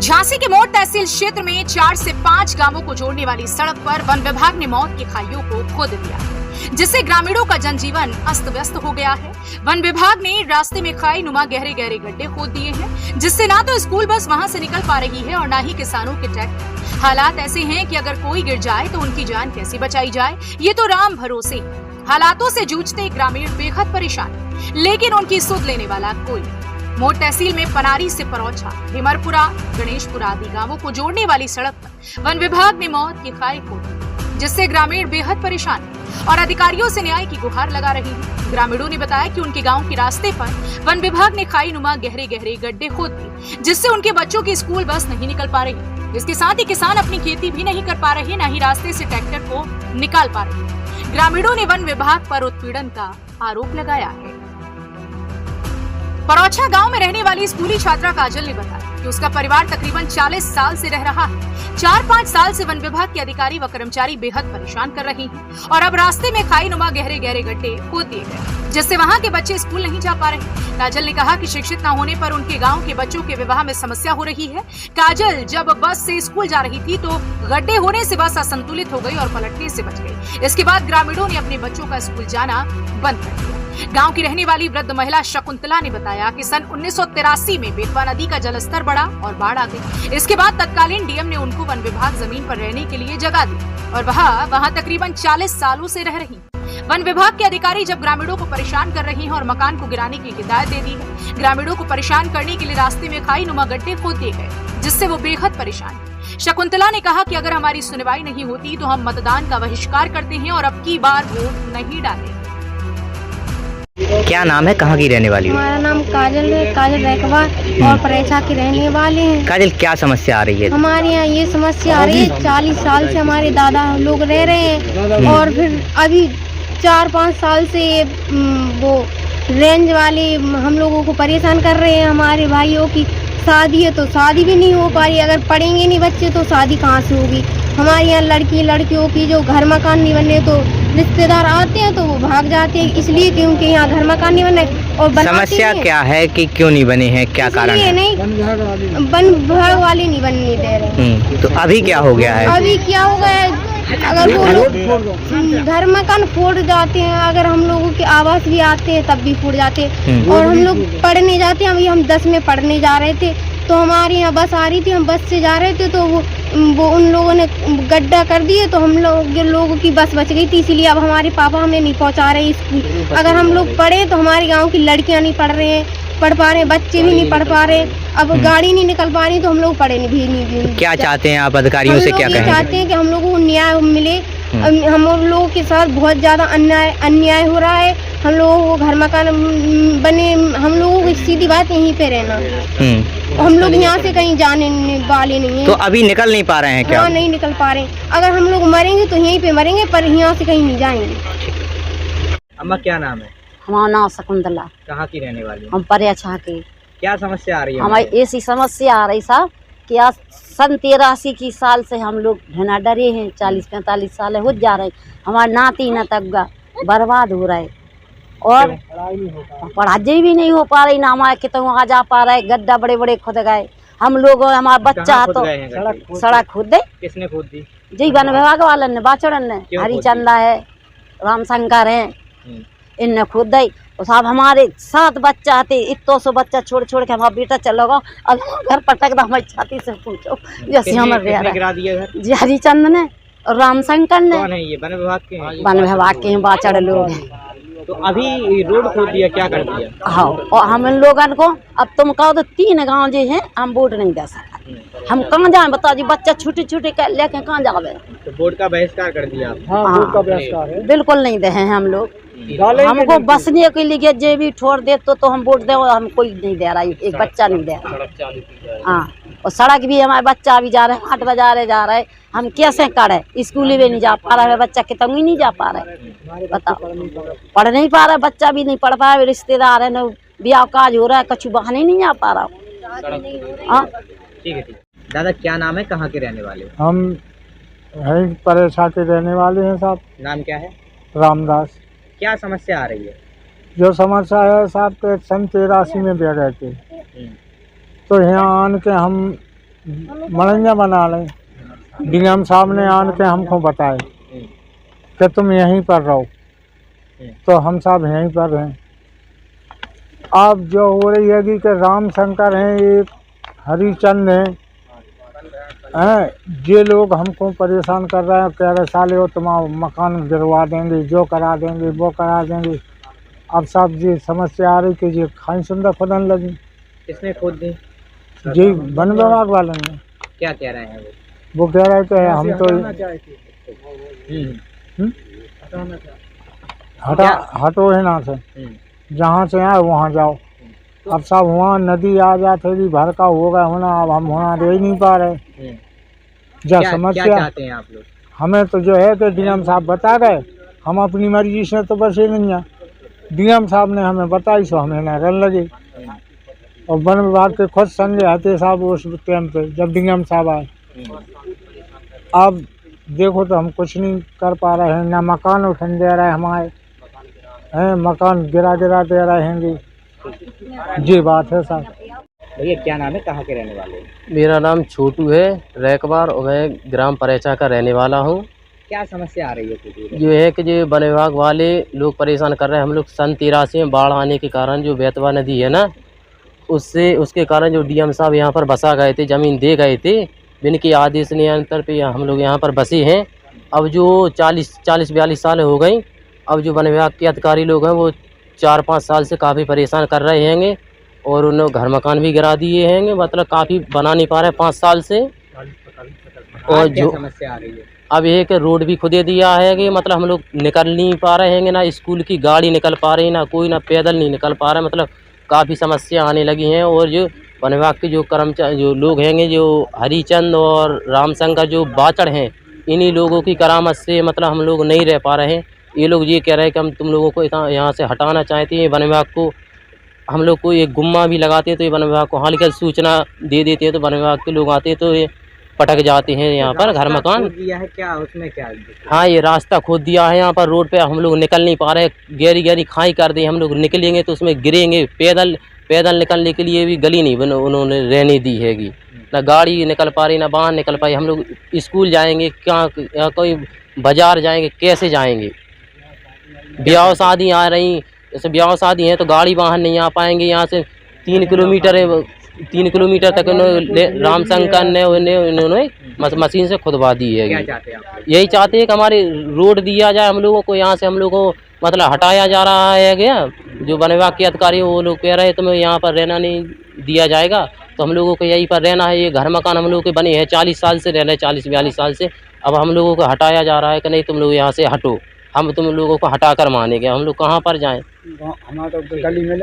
झांसी के मोड़ तहसील क्षेत्र में 4 से 5 गांवों को जोड़ने वाली सड़क पर वन विभाग ने मौत की खाइयों को खोद दिया, जिससे ग्रामीणों का जनजीवन अस्त व्यस्त हो गया है। वन विभाग ने रास्ते में खाई नुमा गहरे गहरे गड्ढे खोद दिए हैं, जिससे ना तो स्कूल बस वहां से निकल पा रही है और ना ही किसानों के ट्रैक्टर। हालात ऐसे हैं कि अगर कोई गिर जाए तो उनकी जान कैसे बचाई जाए, ये तो राम भरोसे। हालातों से जूझते ग्रामीण बेहद परेशान, लेकिन उनकी सुध लेने वाला कोई नहीं। मोड़ तहसील में पनारी से परौछा, हिमरपुरा, गणेशपुरा आदि गांवों को जोड़ने वाली सड़क पर वन विभाग ने मौत की खाई खोदी, जिससे ग्रामीण बेहद परेशान हैं और अधिकारियों से न्याय की गुहार लगा रही हैं। ग्रामीणों ने बताया कि उनके गांव के रास्ते पर वन विभाग ने खाई नुमा गहरे गहरे गड्ढे खोद दिए, जिससे उनके बच्चों की स्कूल बस नहीं निकल पा रही। इसके साथ ही किसान अपनी खेती भी नहीं कर पा रहे, न ही रास्ते से ट्रैक्टर को निकाल पा रहे। ग्रामीणों ने वन विभाग पर उत्पीड़न का आरोप लगाया है। परौछा गांव में रहने वाली स्कूली छात्रा काजल ने बताया कि उसका परिवार तकरीबन 40 साल से रह रहा है। 4-5 साल से वन विभाग के अधिकारी व कर्मचारी बेहद परेशान कर रहे हैं और अब रास्ते में खाई नुमा गहरे गहरे गड्ढे खोद दिए गए, जिससे वहां के बच्चे स्कूल नहीं जा पा रहे। काजल ने कहा कि शिक्षित न होने पर उनके गांव के बच्चों के विवाह में समस्या हो रही है। काजल जब बस से स्कूल जा रही थी तो गड्ढे होने से बस असंतुलित हो गई और पलटने से बच गई। इसके बाद ग्रामीणों ने अपने बच्चों का स्कूल जाना बंद कर दिया। गांव की रहने वाली वृद्ध महिला शकुंतला ने बताया कि सन 1983 में बेतवा नदी का जलस्तर बढ़ा और बाढ़ आ गई। इसके बाद तत्कालीन डीएम ने उनको वन विभाग जमीन पर रहने के लिए जगह दी और वहां तकरीबन 40 सालों से रह रही। वन विभाग के अधिकारी जब ग्रामीणों को परेशान कर रहे हैं और मकान को गिराने की हिदायत दे दी है। ग्रामीणों को परेशान करने के लिए रास्ते में खाई नुमा गड्ढे खोद दिए गए, जिससे वो बेहद परेशान है। शकुंतला ने कहा कि अगर हमारी सुनवाई नहीं होती तो हम मतदान का बहिष्कार करते हैं और अब की बार वोट नहीं डालेंगे। क्या नाम है, कहाँ की रहने वाली हो? हमारा नाम काजल है, काजल रैकवा और परेछा के रहने वाले हैं। काजल, क्या समस्या आ रही है? हमारे यहाँ ये समस्या आ रही है, 40 साल से हमारे दादा लोग रह रहे हैं और फिर अभी 4-5 साल से वो रेंज वाले हम लोगों को परेशान कर रहे हैं। हमारे भाइयों की शादी है तो शादी भी नहीं हो पा रही, अगर पढ़ेंगे नहीं बच्चे तो शादी कहाँ से होगी। हमारे यहाँ लड़कियों की जो घर मकान नहीं बने तो रिश्तेदार आते हैं तो वो भाग जाते हैं, इसलिए क्योंकि यहाँ घर मकान नहीं बने। और समस्या क्या है कि क्यों नहीं बने हैं, क्या कारण है? नहीं, वन विभाग वाले नहीं बनने दे रहे। तो अभी क्या हो गया है? अभी क्या हो गया है, अगर वो लोग घर मकान फोड़ जाते हैं, अगर हम लोगों के आवास भी आते हैं तब भी फोड़ जाते हैं। और हम लोग पढ़ने जाते हैं, अभी हम 10 में पढ़ने जा रहे थे तो हमारे यहाँ बस आ रही थी, हम बस से जा रहे थे तो वो उन लोगों ने गड्ढा कर दिए तो हम लोगों की बस बच गई थी, इसीलिए अब हमारे पापा हमें नहीं पहुँचा रहे स्कूल। अगर हम लोग पढ़े तो हमारे गाँव की लड़कियाँ नहीं पढ़ पा रहे, बच्चे भी नहीं पढ़ पा रहे, अब गाड़ी नहीं निकल पा रही तो हम लोग पढ़े भी नहीं। तो क्या चाहते हैं आप अधिकारियों से, क्या कहेंगे? चाहते हैं कि हम लोगों को न्याय मिले। हम लोगों के साथ बहुत ज्यादा अन्याय हो रहा है। हम लोगों को घर मकान बने, हम लोगों को सीधी बात यहीं पे रहना। हम लोग यहाँ से कहीं जाने वाले नहीं है। तो अभी निकल नहीं पा रहे हैं क्या? हाँ, नहीं निकल पा रहे। अगर हम लोग मरेंगे तो यहीं पे मरेंगे, पर यहाँ से कहीं नहीं जाएंगे। अम्मा, क्या नाम है? हमारा नाम शकुंतला। कहाँ की रहने वाली? हम परौछा के। क्या समस्या आ रही है? हमारी ऐसी समस्या आ रही साहब कि आज सन 83 की साल से हम लोग घना डरे हैं, 40-45 साल हो जा रहे। हमारे नाती नतगा बर्बाद हो रहे और पढ़ाई भी नहीं हो पा रही, ना हमारे कितने आ जा पा रहे। गड्ढा बड़े बड़े खुद गए। हम लोग, हमारा बच्चा तो सड़क खोद दे। किसने खोद दी? जी, वन विभाग वाले ने, बाचड़न ने, हरिचंदा है, रामशंकर है, इनने खोद दी। और साहब हमारे 7 बच्चा आते, इतो सो बच्चा छोड़ के हमारा बेटा चलो गो, अब घर पटक दो, हमारी छाती से पूछो जैसे हमारे जी हरिचंद ने और रामशंकर ने। कौन है ये? वन विभाग के हैं? वन विभाग के हैं, बाचड़ लोग हैं। तो अभी रोड खोद दिया, क्या कर दिया? हाँ, और हम लोगन को अब तुम कहो तो 3 गाँव जो है हम वोट नहीं दे सकते। हम कहाँ जाए बताओ जी, बच्चा छुट्टी लेके कहाँ जावे? तो वोट का बहिष्कार कर दिया आप? हाँ, वोट का बहिष्कार है। बिल्कुल नहीं दे हैं हम लोग। हमको बसने के लिए जे भी छोड़ दे तो हम वोट दे, हम कोई नहीं दे रहा, एक बच्चा नहीं दे रहा। हाँ, और सड़क भी हमारे बच्चा भी जा रहे हैं, 8 बजे जा रहे हैं, हम कैसे करे? स्कूल भी नहीं जा पा रहा है बच्चा, कितना ही नहीं जा पा रहे। बताओ, पढ़ नहीं पा रहा, बच्चा भी नहीं पढ़ पा रहा, रिश्तेदार है न ब्याह काज हो रहा है, कछु बहाने नहीं जा पा रहा। हाँ, ठीक है। दादा, क्या नाम है, कहाँ के रहने वाले? हम हैं परौछा के रहने वाले हैं साहब। नाम क्या है? रामदास। क्या समस्या आ रही है? जो समस्या है साहब के सन 83 में बह गए थे, तो यहाँ आन के हम मरंजा बना लें। डीएम साहब ने आन के हमको बताए कि तुम यहीं पर रहो, तो हम सब यहीं पर रहें। अब जो हो रही है कि राम शंकर हैं, एक हरिचंद हैं, ये लोग हमको परेशान कर रहे हैं, कह रहे साले हो तुम्हारा मकान गिरवा देंगे, जो करा देंगे वो करा देंगे। अब साहब जी समस्या आ रही कि ये खाई सुंदर खुदन लगी। किसने खोद दी? जी वन विभाग वाले ने। क्या कह रहे हैं वो कह रहे थे हम तो हटो है ना से, जहाँ से आए वहाँ जाओ। अब साहब वहाँ नदी आ जाती भर का होगा होना, अब हम वहाँ रह नहीं पा रहे। क्या समस्या चाहते हैं आप लोग? हमें तो जो है कि डीएम साहब बता गए, हम अपनी मर्जी से तो बसे नहीं हैं। डीएम साहब ने हमें बताई सो हमें न रन लगे। और वन विभाग के खुद संजय हते साहब उस टाइम पे जब डीएम साहब आए, अब देखो तो हम कुछ नहीं कर पा रहे हैं, ना मकान उठन दे रहे हमारे हैं, मकान गिरा दे रहे हैं। जी बात है साहब। भैया क्या नाम है, कहाँ के रहने वाले हैं? मेरा नाम छोटू है रैकबार और मैं ग्राम परेचा का रहने वाला हूँ। क्या समस्या आ रही है कुछ? जो है कि जो वन विभाग वाले लोग परेशान कर रहे हैं। हम लोग सन 83 में बाढ़ आने के कारण जो बेतवा नदी है ना, उसके कारण जो डीएम साहब यहाँ पर बसा गए थे, ज़मीन दे गए थे, जिनके आदेश निरंतर पे हम लोग यहाँ पर बसे हैं। अब जो 40-42 साल हो गई। अब जो वन विभाग के अधिकारी लोग हैं वो 4-5 साल से काफ़ी परेशान कर रहे हैं और उन्होंने घर मकान भी गिरा दिए हैं, मतलब काफ़ी बना नहीं पा रहे 5 साल से। और जो समस्या आ रही है अब एक रोड भी खुदे दिया है कि मतलब हम लोग निकल नहीं पा रहे हैं, ना स्कूल की गाड़ी निकल पा रही, ना कोई ना पैदल नहीं निकल पा रहा है, मतलब काफ़ी समस्या आने लगी हैं। और जो वन विभाग के जो कर्मचारी जो लोग हैं, जो हरिचंद और रामशंकर जो बाचड़ हैं, इन्हीं लोगों की करामत से मतलब हम लोग नहीं रह पा रहे हैं। ये लोग ये कह रहे हैं कि हम तुम लोगों को यहाँ से हटाना चाहते हैं। वन विभाग को हम लोग को एक गुम्मा भी लगाते हैं तो ये वन विभाग को हाल सूचना दे देते हैं, तो वन विभाग के लोग आते हैं तो ये पटक जाते हैं यहाँ पर घर मकान। दिया है क्या उसमें क्या? हाँ, ये रास्ता खोद दिया है यहाँ पर रोड पे, हम लोग निकल नहीं पा रहे। गहरी खाई कर दी, हम लोग निकलेंगे तो उसमें गिरेंगे। पैदल निकलने के लिए भी गली नहीं उन्होंने रहने दी हैगी, ना गाड़ी निकल पा रही ना वाहन निकल पाई। हम लोग स्कूल जाएंगे क्या, कोई बाजार जाएंगे, कैसे जाएंगे? ब्याह शादी आ रही, जैसे ब्याह शादी है तो गाड़ी वाहन नहीं आ पाएंगे। यहाँ से 3 किलोमीटर है, 3 किलोमीटर तक रामशंकर ने उन्होंने मशीन से खुदवा दी है। क्या चाहते हैं आप? यही चाहते हैं कि हमारे रोड दिया जाए, हम लोगों को यहाँ से हम लोगों को मतलब हटाया जा रहा है गया। जो वन विभाग के अधिकारी वो लोग कह रहे हैं तुम्हें यहाँ पर रहना नहीं दिया जाएगा, तो हम लोगों को यहीं पर रहना है। ये घर मकान हम लोगों के बने हैं, 40 साल से रह रहे, 40-42 साल से। अब हम लोगों को हटाया जा रहा है कि नहीं तुम लोग यहाँ से हटो, हम तुम लोगों को हटा कर मानेंगे। हम लोग कहाँ पर जाएँ? हमारा तो गली में